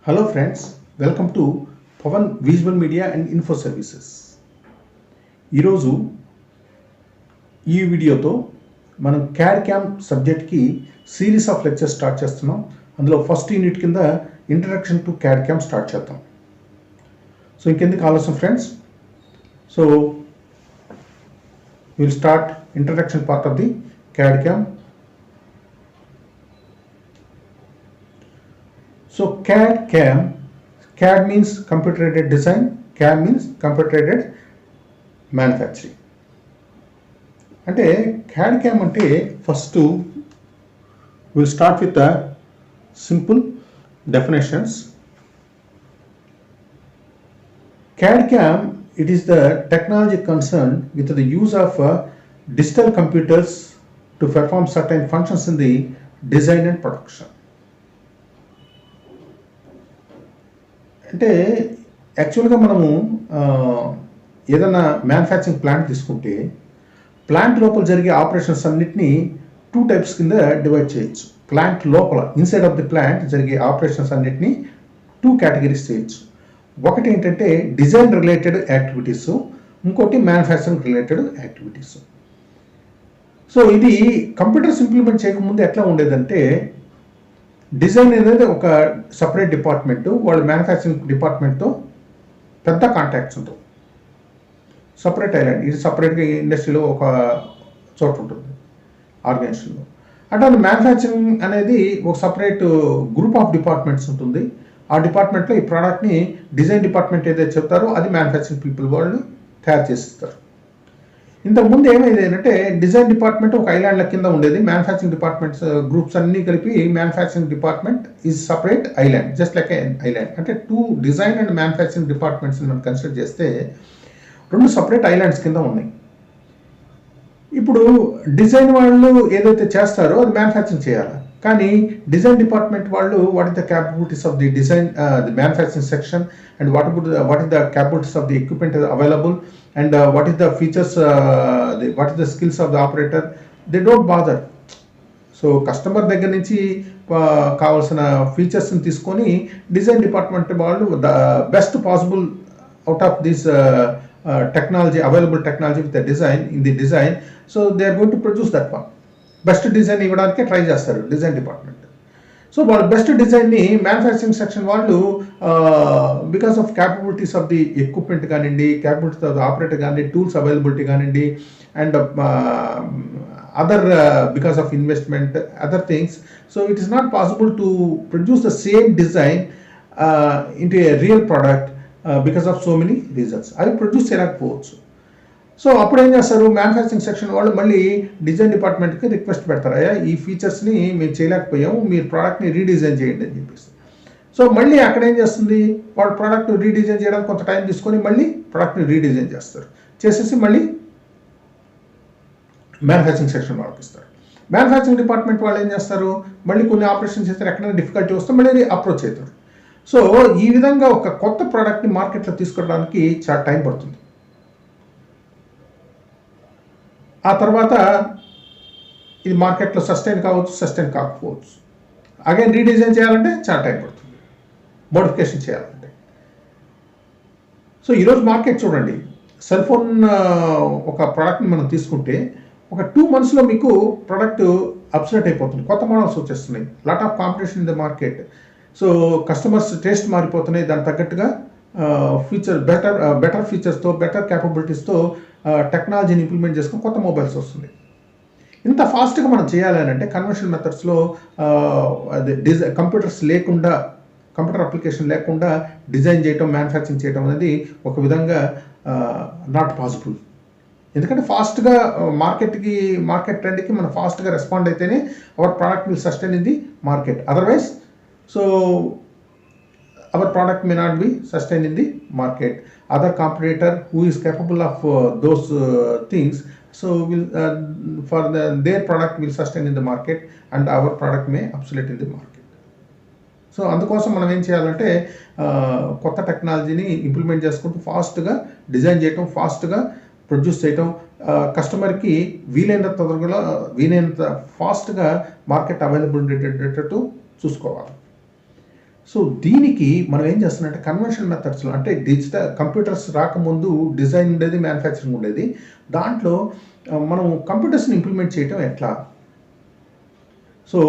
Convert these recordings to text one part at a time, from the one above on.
Hello friends, welcome to Pavan Visual Media and Info Services. ఈరోజు ఈ వీడియోతో మనం క్యాడ్ క్యామ్ సబ్జెక్ట్కి సిరీస్ ఆఫ్ లెక్చర్స్ స్టార్ట్ చేస్తున్నాం. అందులో ఫస్ట్ యూనిట్ కింద introduction to CAD CAM start చేద్దాం. సో ఇంకెందుకు ఆలస్యం friends, so will start introduction part of the CAD CAM. So CAD means computer aided design, CAM means computer aided manufacturing. అంటే CAD CAM అంటే first we'll start with the simple definitions. CAD CAM, it is the technology concerned with the use of digital computers to perform certain functions in the design and production. అంటే యాక్చువల్గా మనము ఏదైనా manufacturing plant తీసుకుంటే plant లోపల జరిగే operations అన్నిటినీ two types కింద divide చేయొచ్చు. ప్లాంట్ లోపల ఇన్సైడ్ ఆఫ్ ది ప్లాంట్ జరిగే ఆపరేషన్స్ అన్నిటినీ టూ కేటగిరీస్ చేయొచ్చు. ఒకటి ఏంటంటే డిజైన్ రిలేటెడ్ యాక్టివిటీస్, ఇంకోటి మ్యానుఫ్యాక్చరింగ్ రిలేటెడ్ యాక్టివిటీస్. సో ఇది కంప్యూటర్స్ ఇంప్లిమెంట్ చేయకముందు ఎట్లా ఉండేదంటే, డిజైన్ అనేది ఒక సపరేట్ డిపార్ట్మెంట్, వాళ్ళ మ్యానుఫ్యాక్చరింగ్ డిపార్ట్మెంట్తో పెద్ద కాంటాక్ట్స్ ఉంటుంది. సపరేట్ ఐలాండ్, ఇది సపరేట్గా ఇండస్ట్రీలో ఒక చోట ఉంటుంది ఆర్గనైజేషన్లో. అంటే మ్యానుఫ్యాక్చరింగ్ అనేది ఒక సపరేట్ గ్రూప్ ఆఫ్ డిపార్ట్మెంట్స్ ఉంటుంది. ఆ డిపార్ట్మెంట్లో ఈ ప్రోడక్ట్ని డిజైన్ డిపార్ట్మెంట్ ఏదైతే చెప్తారో అది మ్యానుఫ్యాక్చరింగ్ పీపుల్ వాళ్ళు తయారు చేసిస్తారు. ఇంతకుముందు ఏమైంది అంటే, డిజైన్ డిపార్ట్మెంట్ ఒక ఐలాండ్ల కింద ఉండేది. మ్యానుఫ్యాక్చరింగ్ డిపార్ట్మెంట్స్ గ్రూప్స్ అన్నీ కలిపి manufacturing department is separate island, just like island. అంటే two design and manufacturing departments మనం కన్సిడర్ చేస్తే రెండు సపరేట్ ఐలాండ్స్ కింద ఉన్నాయి. ఇప్పుడు డిజైన్ వాళ్ళు ఏదైతే చేస్తారో అది మ్యానుఫ్యాక్చరింగ్ చేయాలి, కానీ డిజైన్ డిపార్ట్మెంట్ వాళ్ళు what is the capabilities of the design the manufacturing section and what is the capabilities of the equipment available and what is the features, what is the skills of the operator, they don't bother. So customer దగ్గర నుంచి కావాల్సిన ఫీచర్స్ని తీసుకొని design department వాళ్ళు the best possible out of this technology, available technology with the design in the design, so they are going to produce that one. Best design ఇవ్వడానికే try చేస్తారు design department. So వాళ్ళ best డిజైన్ని manufacturing section వాళ్ళు because of capabilities of the equipment కానివ్వండి, capabilities of the operator కానివ్వండి, tools availability కానివ్వండి, and other because of investment, other things. So it is not possible to produce the same design into A real product because of so many reasons. అవి produce చేయలేకపోవచ్చు. So అప్పుడు ఏం చేస్తారు, manufacturing section వాళ్ళు మళ్ళీ design డిపార్ట్మెంట్కి request పెడతారు, అయ్యా ఈ ఫీచర్స్ని మేము చేయలేకపోయాము, మీరు ప్రోడక్ట్ని రీడిజైన్ చేయండి అని చెప్పేసి. సో మళ్ళీ అక్కడ ఏం చేస్తుంది, వాళ్ళ ప్రోడక్ట్ రీడిజైన్ చేయడానికి కొంత టైం తీసుకొని మళ్ళీ ప్రోడక్ట్ని రీడిజైన్ చేస్తారు, చేసేసి మళ్ళీ మ్యానుఫ్యాక్చరింగ్ సెక్షన్ వాళ్ళకి ఇస్తారు. మ్యానుఫ్యాక్చరింగ్ డిపార్ట్మెంట్ వాళ్ళు ఏం చేస్తారు, మళ్ళీ కొన్ని ఆపరేషన్ చేస్తారు, ఎక్కడైనా డిఫికల్టీ వస్తే మళ్ళీ అప్రోచ్ అవుతారు. సో ఈ విధంగా ఒక కొత్త ప్రోడక్ట్ని మార్కెట్లో తీసుకోవడానికి చాలా టైం పడుతుంది. ఆ తర్వాత ఇది మార్కెట్లో సస్టైన్ కావచ్చు, సస్టైన్ కాకపోవచ్చు. అగైన్ రీడిజైన్ చేయాలంటే చాలా టైం పడుతుంది, మోడిఫికేషన్ చేయాలంటే. సో ఈరోజు మార్కెట్ చూడండి, సెల్ ఫోన్ ఒక ప్రోడక్ట్ని మనం తీసుకుంటే ఒక 2 monthsలో మీకు ప్రోడక్ట్ అప్సెట్ అయిపోతుంది, కొత్త మోడల్స్ వచ్చేస్తున్నాయి, lot of competition in the market. So customers taste మారిపోతున్నాయి, దానికి తగ్గట్టుగా ఫీచర్ బెటర్ ఫీచర్స్తో, బెటర్ క్యాపబిలిటీస్తో టెక్నాలజీని ఇంప్లిమెంట్ చేసుకుని కొత్త మొబైల్స్ వస్తుంది. ఇంత ఫాస్ట్గా మనం చేయాలి అంటే కన్వెన్షనల్ మెథడ్స్లో కంప్యూటర్స్ లేకుండా, కంప్యూటర్ అప్లికేషన్ లేకుండా డిజైన్ చేయటం, మ్యానుఫ్యాక్చరింగ్ చేయటం అనేది ఒక విధంగా నాట్ పాసిబుల్. ఎందుకంటే ఫాస్ట్గా మార్కెట్ ట్రెండ్కి మనం ఫాస్ట్గా రెస్పాండ్ అయితేనే our product will sustain in the market. Otherwise so our product may not be sustained in the market. Other competitor who is capable of those things, so will their product will sustain in the market and our product may obsolete in the market. So అందుకోసం మనం ఏం చేయాలంటే కొత్త టెక్నాలజీని implement చేసుకుంటూ ఫాస్ట్గా design చేయటం, ఫాస్ట్గా ప్రొడ్యూస్ చేయటం, కస్టమర్కి వీలైనంత ఫాస్ట్గా మార్కెట్ అవైలబుల్ ఉండేటట్టు చూసుకోవాలి. సో దీనికి మనం ఏం చేస్తున్నామంటే కన్వెన్షనల్ మెథడ్స్లో, అంటే డిజిటల్ కంప్యూటర్స్ రాకముందు డిజైన్ ఉండేది, మ్యానుఫ్యాక్చరింగ్ ఉండేది. దాంట్లో మనం కంప్యూటర్స్ని ఇంప్లిమెంట్ చేయటం ఎట్లా? సో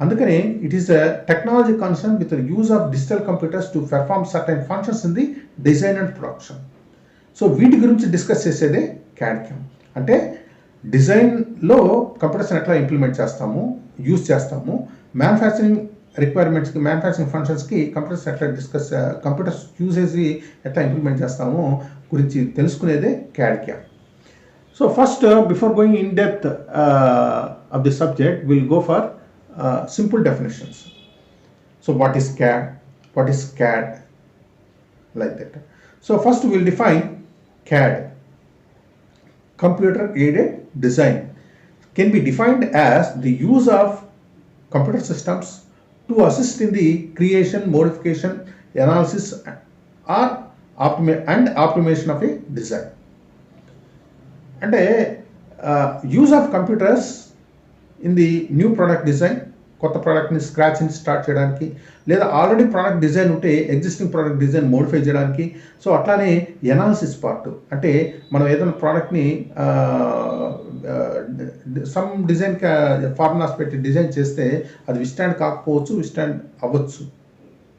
అందుకనే it is a technology concern with the use of digital computers to perform certain functions in the design and production. So వీటి గురించి డిస్కస్ చేసేదే క్యాడ్-క్యామ్. అంటే డిజైన్లో కంప్యూటర్స్ని ఎట్లా ఇంప్లిమెంట్ చేస్తాము, యూజ్ చేస్తాము, మ్యానుఫ్యాక్చరింగ్ రిక్వైర్మెంట్స్కి, మ్యానుఫ్యాక్చరింగ్ ఫంక్షన్స్కి కంప్యూటర్స్ ఎట్లా కంప్యూటర్స్ యూజేజ్ ఎట్లా ఇంప్లిమెంట్ చేస్తామో గురించి తెలుసుకునేదే CAD CAM. So first before going in depth of the subject, we'll go for simple definitions. So what is CAD, what is CAD, like that. So first we'll define CAD, computer aided design, can be defined as the use of computer systems to assist in the creation, modification, analysis or optimization of a design. అంటే use of computers in the new product design, కొత్త ప్రోడక్ట్ని scratch నుంచి start చేయడానికి, లేదా already product design ఉంటే existing product design modify చేయడానికి. So అట్లానే analysis part, అంటే మనం ఏదైనా ప్రోడక్ట్ని సమ్ డిజైన్ ఫార్ములాస్ పెట్టి డిజైన్ చేస్తే అది విస్టాండ్ కాకపోవచ్చు, విస్టాండ్ అవ్వచ్చు.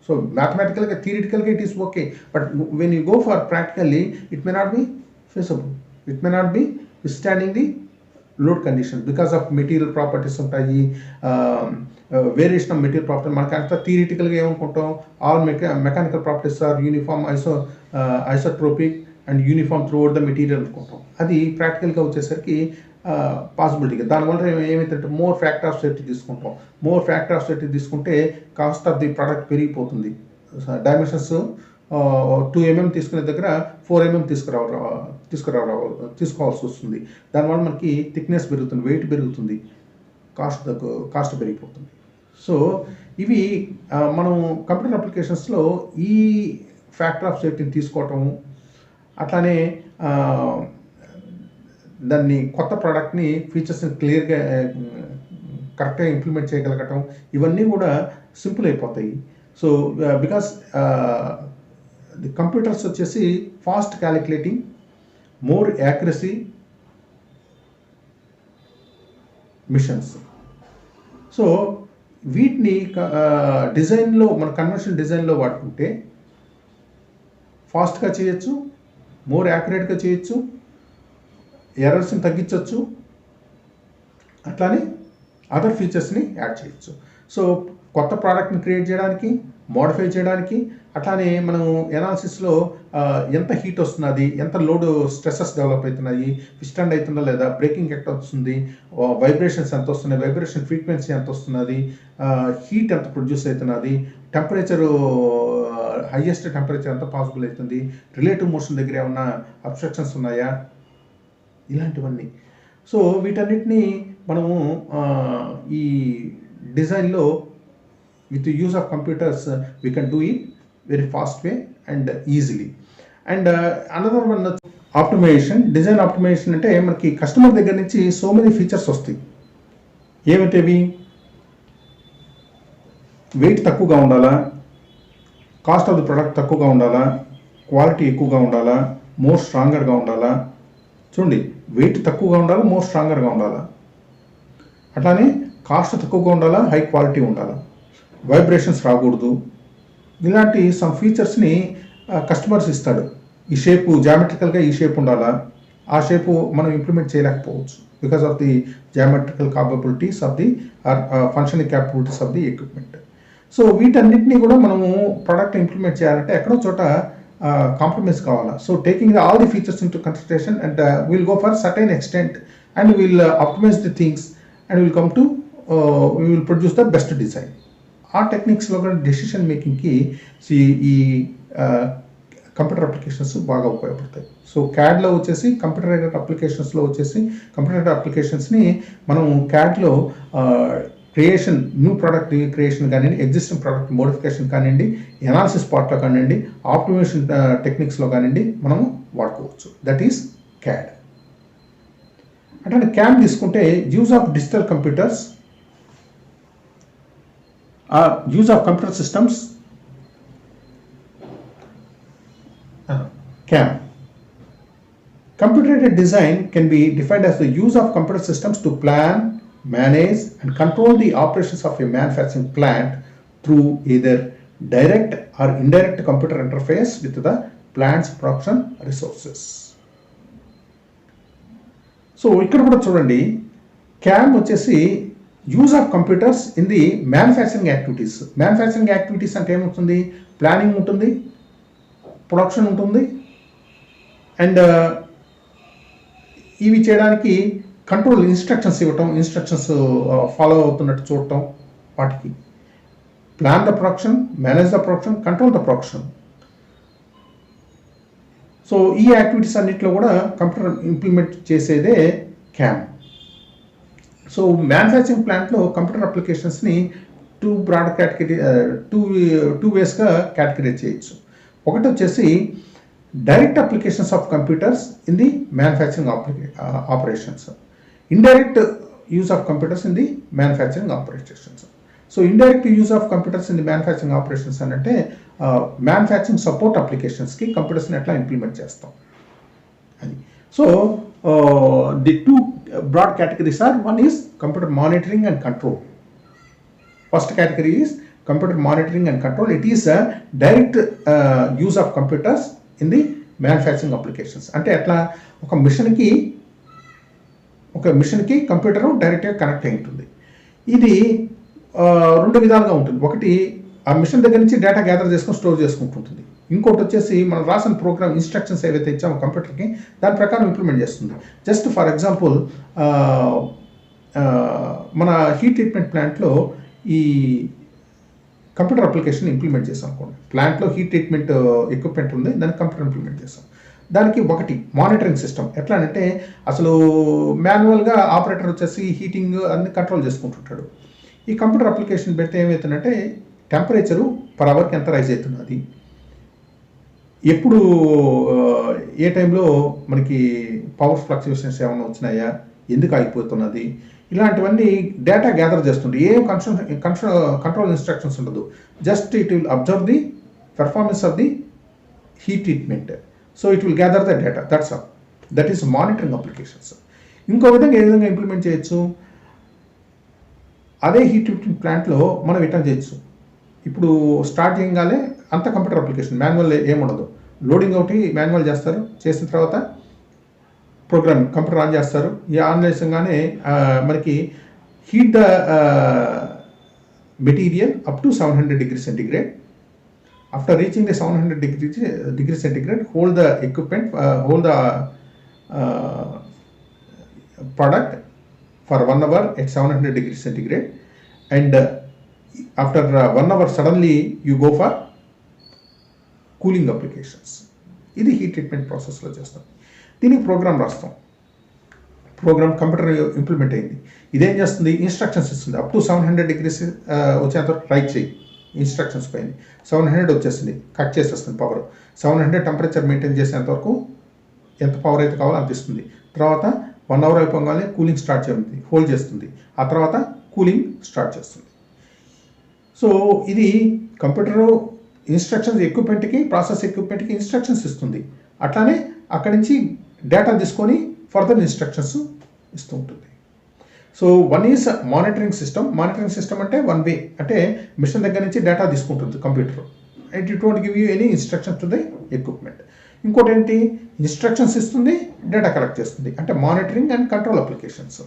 సో మ్యాథమెటికల్గా, థియరిటికల్గా it is okay, but when you go for practically it may not be feasible, it may not be withstanding the load condition because of material properties ఉంటాయి, variation of material property. మనకి అంతా థియరిటికల్గా ఏమనుకుంటాం, all mechanical properties are uniform, isotropic and uniform throughout the material అనుకుంటాం. అది ప్రాక్టికల్గా వచ్చేసరికి పాసిబిలిటీగా దానివల్ల ఏమైతే మోర్ ఫ్యాక్టర్ ఆఫ్ సేఫ్టీ తీసుకుంటాం. మోర్ ఫ్యాక్టర్ ఆఫ్ సేఫ్టీ తీసుకుంటే కాస్ట్ ఆఫ్ ది ప్రోడక్ట్ పెరిగిపోతుంది. డైమెన్షన్స్ 2 mm తీసుకునే దగ్గర 4 mm తీసుకోవాల్సి వస్తుంది. దానివల్ల మనకి థిక్నెస్ పెరుగుతుంది, వెయిట్ పెరుగుతుంది, కాస్ట్ పెరిగిపోతుంది. సో ఇవి మనం కంప్యూటర్ అప్లికేషన్స్లో ఈ ఫ్యాక్టర్ ఆఫ్ సేఫ్టీని తీసుకోవటం, అట్లానే దాన్ని కొత్త ప్రోడక్ట్ని ఫీచర్స్ని క్లియర్గా కరెక్ట్గా ఇంప్లిమెంట్ చేయగలగటం, ఇవన్నీ కూడా సింపుల్ అయిపోతాయి. సో బికాస్ ది కంప్యూటర్స్ వచ్చేసి fast calculating, more accuracy machines. So వీటిని డిజైన్లో, మన కన్వెన్షనల్ డిజైన్లో వాడుకుంటే ఫాస్ట్గా చేయొచ్చు, మోర్ యాక్యురేట్గా చేయొచ్చు, ఎర్రర్స్ని తగ్గించవచ్చు, అట్లానే అదర్ ఫీచర్స్ని యాడ్ చేయొచ్చు. సో కొత్త ప్రోడక్ట్ని క్రియేట్ చేయడానికి, మోడిఫై చేయడానికి, అట్లానే మనం ఎనాలిసిస్లో ఎంత హీట్ వస్తున్నది, ఎంత లోడ్ స్ట్రెస్సెస్ డెవలప్ అవుతున్నాయి, విస్టాండ్ అవుతుందా లేదా, బ్రేకింగ్ ఎక్కడ వస్తుంది, వైబ్రేషన్స్ ఎంత వస్తున్నాయి, వైబ్రేషన్ ఫ్రీక్వెన్సీ ఎంత వస్తున్నది, హీట్ ఎంత ప్రొడ్యూస్ అవుతున్నది, టెంపరేచరు హైయెస్ట్ టెంపరేచర్ ఎంత పాసిబుల్ అవుతుంది, రిలేటివ్ మోషన్ దగ్గర ఏమన్నా అబ్స్ట్రక్షన్స్ ఉన్నాయా, ఇలాంటివన్నీ. సో వీటన్నిటిని మనము ఈ డిజైన్లో with the use of computers we can do it very fast way and easily. And another one, optimization. Design optimization అంటే మనకి కస్టమర్ దగ్గర నుంచి సో మెనీ ఫీచర్స్ వస్తాయి. ఏమిటవి? వెయిట్ తక్కువగా ఉండాలా, కాస్ట్ ఆఫ్ ది ప్రొడక్ట్ తక్కువగా ఉండాలా, క్వాలిటీ ఎక్కువగా ఉండాలా, మోర్ స్ట్రాంగర్గా ఉండాలా. చూడండి, వెయిట్ తక్కువగా ఉండాలా, మోర్ స్ట్రాంగర్గా ఉండాలా, అట్లానే కాస్ట్ తక్కువగా ఉండాలా, హై క్వాలిటీ ఉండాలా, వైబ్రేషన్స్ రాకూడదు. ఇలాంటి సమ్ ఫీచర్స్ని కస్టమర్స్ ఇస్తాడు. ఈ షేపు జామెట్రికల్గా ఈ షేప్ ఉండాలా, ఆ షేపు మనం ఇంప్లిమెంట్ చేయలేకపోవచ్చు because of the geometrical capabilities of the functioning capabilities of the equipment. So వీటన్నిటిని కూడా మనము ప్రోడక్ట్ ఇంప్లిమెంట్ చేయాలంటే ఎక్కడో చోట కాంప్రమైజ్ కావాలా. So taking all the features in to consideration and will go for certain extent and will optimise the things and will come to we will produce the best design. ఆ టెక్నిక్స్లో కూడా decision మేకింగ్కి ఈ computer applications బాగా ఉపయోగపడతాయి. So క్యాడ్లో వచ్చేసి computer అప్లికేషన్స్లో వచ్చేసి computer అప్లికేషన్స్ని మనం క్యాడ్లో క్రియేషన్, న్యూ ప్రోడక్ట్ క్రియేషన్ కానివ్వండి, ఎగ్జిస్టింగ్ ప్రోడక్ట్ మోడిఫికేషన్ కానివ్వండి, ఎనాలిసిస్ పార్ట్లో కానివ్వండి, ఆప్టిమైజేషన్ టెక్నిక్స్లో కానివ్వండి మనము వాడుకోవచ్చు. That is CAD. అంటే క్యామ్ తీసుకుంటే use of digital computers, use of computer systems CAM. Computer-aided design can be defined as the use of computer systems to plan, manage, and control the operations of a manufacturing plant through either direct or indirect computer interface with the plant's production resources. So ఇక్కడ కూడా చూడండి, cam వచ్చేసి use of computers in the manufacturing activities. Manufacturing activities అంటే ఏమవుతుంది? Planning ఉంటుంది, production ఉంటుంది, and ఇవి చేయడానికి కంట్రోల్ ఇన్స్ట్రక్షన్స్ ఇవ్వటం, ఇన్స్ట్రక్షన్స్ ఫాలో అవుతున్నట్టు చూడటం, వాటికి plan the production, manage the production, control the production. So ఈ యాక్టివిటీస్ అన్నింటిలో కూడా కంప్యూటర్ ఇంప్లిమెంట్ చేసేదే క్యామ్. సో మ్యానుఫ్యాక్చరింగ్ ప్లాంట్లో కంప్యూటర్ అప్లికేషన్స్ని టూ వేస్గా కేటగిరైజ్ చేయొచ్చు. ఒకటి వచ్చేసి direct applications of computers in the manufacturing operations. Indirect use of computers in the manufacturing operations. So indirect use of computers in the manufacturing operations అంటే manufacturing support applications కి computers ని ఎట్లా implement చేస్తాం అని. So the two broad categories are, one is computer monitoring and control. First category is computer monitoring and control. It is a direct use of computers in the manufacturing applications. అంటే ఎట్లా, ఒక మిషన్కి computer డైరెక్ట్గా connect అయి ఉంటుంది. ఇది రెండు విధాలుగా ఉంటుంది. ఒకటి ఆ మిషన్ దగ్గర నుంచి డేటా గ్యాదర్ చేసుకొని స్టోర్ చేసుకుంటుంటుంది. ఇంకోటి వచ్చేసి మనం రాసిన ప్రోగ్రామ్ ఇన్స్ట్రక్షన్స్ ఏవైతే ఇచ్చామో కంప్యూటర్కి, దాని ప్రకారం ఇంప్లిమెంట్ చేస్తుంది. జస్ట్ ఫర్ ఎగ్జాంపుల్, మన హీట్ ట్రీట్మెంట్ ప్లాంట్లో ఈ కంప్యూటర్ అప్లికేషన్ ఇంప్లిమెంట్ చేసాం అనుకోండి. ప్లాంట్లో హీట్ ట్రీట్మెంట్ ఎక్విప్మెంట్ ఉంది, దానికి కంప్యూటర్ ఇంప్లిమెంట్ చేసాం. దానికి ఒకటి మానిటరింగ్ సిస్టమ్. ఎట్లా అంటే అసలు మాన్యువల్గా ఆపరేటర్ వచ్చేసి హీటింగ్ అన్ని కంట్రోల్ చేసుకుంటుంటాడు. ఈ కంప్యూటర్ అప్లికేషన్ పెడితే ఏమవుతుందంటే టెంపరేచరు పర్ అవర్కి ఎంత రైజ్ అవుతున్నది, ఎప్పుడు ఏ టైంలో మనకి పవర్ ఫ్లక్చుయేషన్స్ ఏమైనా వచ్చినాయా, ఎందుకు ఆగిపోతున్నది, ఇలాంటివన్నీ డేటా గ్యాదర్ చేస్తుంది. ఏం కంట్రోల్ ఇన్స్ట్రక్షన్స్ ఉండదు. Just it will observe the performance of the heat treatment. So it will gather the data, that's all. That is monitoring applications. ఇంకో విధంగా ఏ విధంగా ఇంప్లిమెంట్ చేయొచ్చు, అదే హీట్ ట్రీట్మెంట్ ప్లాంట్లో మనం రిటర్న్ చేయొచ్చు. ఇప్పుడు స్టార్ట్ చేయగానే అంత కంప్యూటర్ అప్లికేషన్, మాన్యువల్ ఏముండదు. లోడింగ్ ఒకటి మాన్యువల్ చేస్తారు, చేసిన తర్వాత ప్రోగ్రామ్ కంప్యూటర్ ఆన్ చేస్తారు. ఈ ఆన్ చేసగానే మనకి heat the material up to 700 degrees centigrade. After reaching the 700 degrees centigrade, hold the equipment, hold the product for 1 hour at 700 degrees centigrade, and after 1 hour suddenly you go for cooling applications. ఇది heat treatment ప్రాసెస్లో చేస్తాం. దీనికి programme రాస్తాం. Programme computer implement అయింది. ఇదేం చేస్తుంది, instructions ఇస్తుంది. Up to 700 degrees వచ్చేంత వరకు రైట్ చేయి, ఇన్స్ట్రక్షన్స్ పోయింది. 700 వచ్చేసింది, కట్ చేసేస్తుంది పవర్. 700 టెంపరేచర్ మెయింటైన్ చేసేంత వరకు ఎంత పవర్ అయితే కావాలో అంత ఇస్తుంది. తర్వాత 1 hour అయిపోగానే కూలింగ్ స్టార్ట్ చేస్తుంది, హోల్డ్ చేస్తుంది. ఆ తర్వాత కూలింగ్ స్టార్ట్ చేస్తుంది. సో ఇది కంప్యూటర్ ఇన్స్ట్రక్షన్స్ ఎక్విప్మెంట్కి, ప్రాసెస్ ఎక్విప్మెంట్కి ఇన్స్ట్రక్షన్స్ ఇస్తుంది. అట్లానే అక్కడి నుంచి డేటా తీసుకొని ఫర్దర్ ఇన్స్ట్రక్షన్స్ ఇస్తూ ఉంటుంది. So one is monitoring system. Monitoring system అంటే వన్ వే, అంటే మిషన్ దగ్గర నుంచి డేటా తీసుకుంటుంది computer. It don't give you any instruction to the equipment. ఇంకోటి ఏంటి, ఇన్స్ట్రక్షన్స్ ఇస్తుంది, డేటా కలెక్ట్ చేస్తుంది, అంటే monitoring and control applications.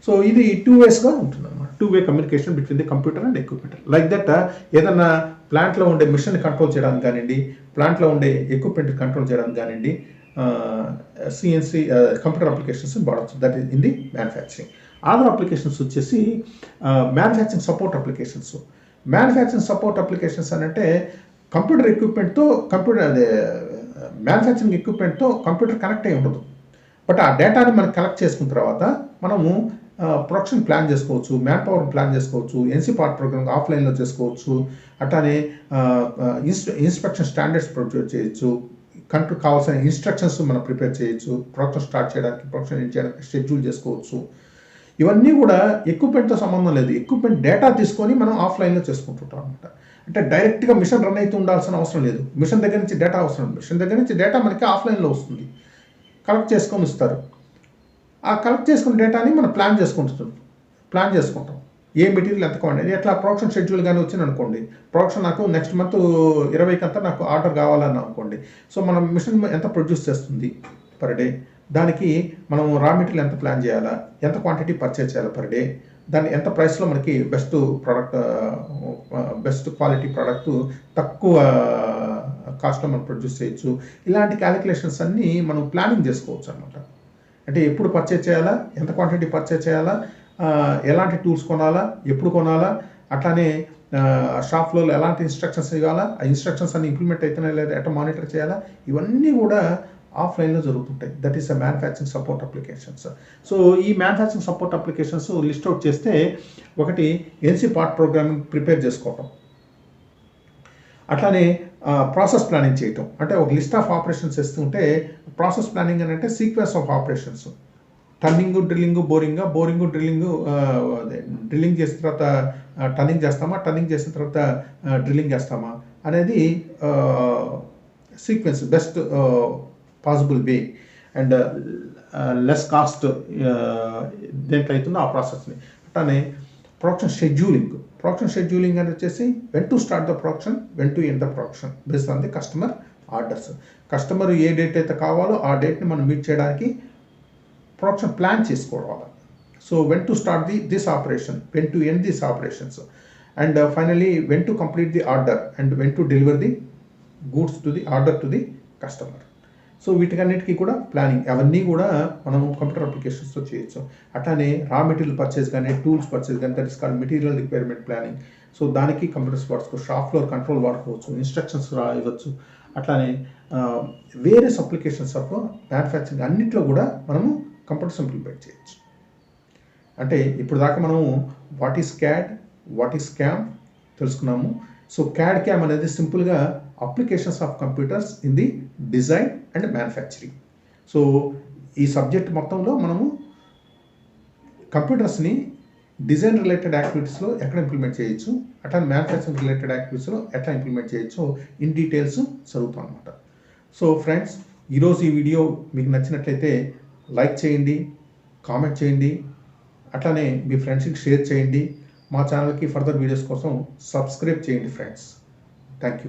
So ఇది 2 waysగా ఉంటుంది అన్నమాట. 2-way communication between the computer and equipment. Like that ఏదన్నా ప్లాంట్లో ఉండే మిషన్ కంట్రోల్ చేయడానికి కానివ్వండి, ప్లాంట్లో ఉండే ఎక్విప్మెంట్ కంట్రోల్ చేయడానికి కానివ్వండి, సిఎన్సి కంప్యూటర్ అప్లికేషన్స్ వాడచ్చు. That is in the manufacturing. Other applications వచ్చేసి manufacturing support applications. Manufacturing support applications అని అంటే కంప్యూటర్ ఎక్విప్మెంట్తో మ్యానుఫ్యాక్చరింగ్ ఎక్విప్మెంట్తో కంప్యూటర్ కనెక్ట్ అయి ఉండదు. బట్ ఆ డేటాని మనం కలెక్ట్ చేసుకున్న తర్వాత మనము ప్రొడక్షన్ ప్లాన్ చేసుకోవచ్చు, మ్యాన్ పవర్ ప్లాన్ చేసుకోవచ్చు, ఎన్సీ పార్ట్ ప్రోగ్రామ్ ఆఫ్లైన్లో చేసుకోవచ్చు. అట్లానే ఇన్స్పెక్షన్ స్టాండర్డ్స్ ప్రొడ్యూస్ చేయొచ్చు, కంట్రోల్ కావాల్సిన ఇన్స్ట్రక్షన్స్ మనం ప్రిపేర్ చేయొచ్చు, ప్రొడక్షన్ స్టార్ట్ చేయడానికి, ప్రొడక్షన్ ఎండ్ చేయడానికి షెడ్యూల్ చేసుకోవచ్చు. ఇవన్నీ కూడా ఎక్విప్మెంట్తో సంబంధం లేదు. ఎక్విప్మెంట్ డేటా తీసుకొని మనం ఆఫ్లైన్లో చేసుకుంటుంటాం అనమాట. అంటే డైరెక్ట్గా మిషన్ రన్ అయితే ఉండాల్సిన అవసరం లేదు. మిషన్ దగ్గర నుంచి డేటా అవసరం. మిషన్ దగ్గర నుంచి డేటా మనకి ఆఫ్లైన్లో వస్తుంది, కలెక్ట్ చేసుకొని ఇస్తారు. ఆ కలెక్ట్ చేసుకున్న డేటాని మనం ప్లాన్ చేసుకుంటాం. ఏ మెటీరియల్ ఎంత కావాలి, ఎట్లా ప్రొడక్షన్ షెడ్యూల్ కానీ వచ్చింది అనుకోండి, ప్రొడక్షన్ నాకు నెక్స్ట్ మంత్ 20కి అంతా నాకు ఆర్డర్ కావాలని అనుకోండి. సో మనం మిషన్ ఎంత ప్రొడ్యూస్ చేస్తుంది పర్ డే, దానికి మనం రా మెటీరియల్ ఎంత ప్లాన్ చేయాలా, ఎంత క్వాంటిటీ పర్చేజ్ చేయాలి పర్ డే, దాన్ని ఎంత ప్రైస్లో మనకి బెస్ట్ క్వాలిటీ ప్రోడక్ట్ తక్కువ కాస్ట్లో మనం ప్రొడ్యూస్ చేయొచ్చు. ఇలాంటి క్యాలిక్యులేషన్స్ అన్నీ మనం ప్లానింగ్ చేసుకోవచ్చు అనమాట. అంటే ఎప్పుడు పర్చేజ్ చేయాలా, ఎంత క్వాంటిటీ పర్చేజ్ చేయాలా, ఎలాంటి టూల్స్ కొనాలా, ఎప్పుడు కొనాలా, అట్లానే షాప్ ఫ్లోర్లో ఎలాంటి ఇన్స్ట్రక్షన్స్ ఇవ్వాలా, ఆ ఇన్స్ట్రక్షన్స్ అన్ని ఇంప్లిమెంట్ అవుతున్నాయి లేదా ఎట్లా మానిటర్ చేయాలా, ఇవన్నీ కూడా ఆఫ్లైన్లో జరుగుతుంటాయి. That is a manufacturing support applications. So ఈ manufacturing support applications list out చేస్తే, ఒకటి ఎన్సీ పార్ట్ ప్రోగ్రామింగ్ ప్రిపేర్ చేసుకోవటం, అట్లానే ప్రాసెస్ ప్లానింగ్ చేయటం. అంటే ఒక లిస్ట్ ఆఫ్ ఆపరేషన్స్ ఇస్తుంటే ప్రాసెస్ ప్లానింగ్ అని అంటే sequence of operations, turning, drilling, boring, drilling చేసిన తర్వాత టర్నింగ్ చేస్తామా, టర్నింగ్ చేసిన తర్వాత డ్రిల్లింగ్ చేస్తామా అనేది sequence, best possible way and less cost దేంట్లో అవుతుందో ఆ ప్రాసెస్ని. అట్లానే ప్రొడక్షన్ షెడ్యూలింగ్ అని వచ్చేసి when to start the production, when to end the production based on the customer orders. Customer A date అయితే కావాలో ఆ డేట్ని మనం మీట్ చేయడానికి ప్రొడక్షన్ ప్లాన్ చేసుకోవాలి. So when to start this operation, when to end this operations, and finally when to complete the order and when to deliver the goods to the order to the customer. So వీటికన్నిటికీ కూడా planning, అవన్నీ కూడా మనం computer అప్లికేషన్స్తో చేయొచ్చు. అట్లానే raw material purchase కానీ, tools purchase కానీ, that is called material requirement planning. So దానికి కంప్యూటర్స్ వాడుకోవచ్చు, షాప్ ఫ్లోర్ కంట్రోల్ వాడుకోవచ్చు, ఇన్స్ట్రక్షన్స్ రాయవచ్చు. అట్లానే వేరియస్ అప్లికేషన్స్ ఆఫ్ మ్యానుఫ్యాక్చరింగ్ అన్నింటిలో కూడా మనము కంప్యూటర్స్ ఇంప్లిమెంట్ చేయొచ్చు. అంటే ఇప్పుడు దాకా మనము what is CAD, what is CAM తెలుసుకున్నాము. సో క్యామ్ అనేది సింపుల్గా applications of computers in the design and manufacturing. So ఈ సబ్జెక్ట్ మొత్తంలో మనము కంప్యూటర్స్ని డిజైన్ రిలేటెడ్ యాక్టివిటీస్లో ఎక్కడ ఇంప్లిమెంట్ చేయొచ్చు, అట్లా మ్యానుఫ్యాక్చరింగ్ రిలేటెడ్ యాక్టివిటీస్లో ఎట్లా ఇంప్లిమెంట్ చేయొచ్చు ఇన్ డీటెయిల్స్ చదువుతాం అనమాట. సో ఫ్రెండ్స్, ఈరోజు ఈ వీడియో మీకు నచ్చినట్లయితే లైక్ చేయండి, కామెంట్ చేయండి, అట్లానే మీ ఫ్రెండ్స్కి షేర్ చేయండి. మా ఛానల్కి ఫర్దర్ వీడియోస్ కోసం సబ్స్క్రైబ్ చేయండి ఫ్రెండ్స్. Thank you.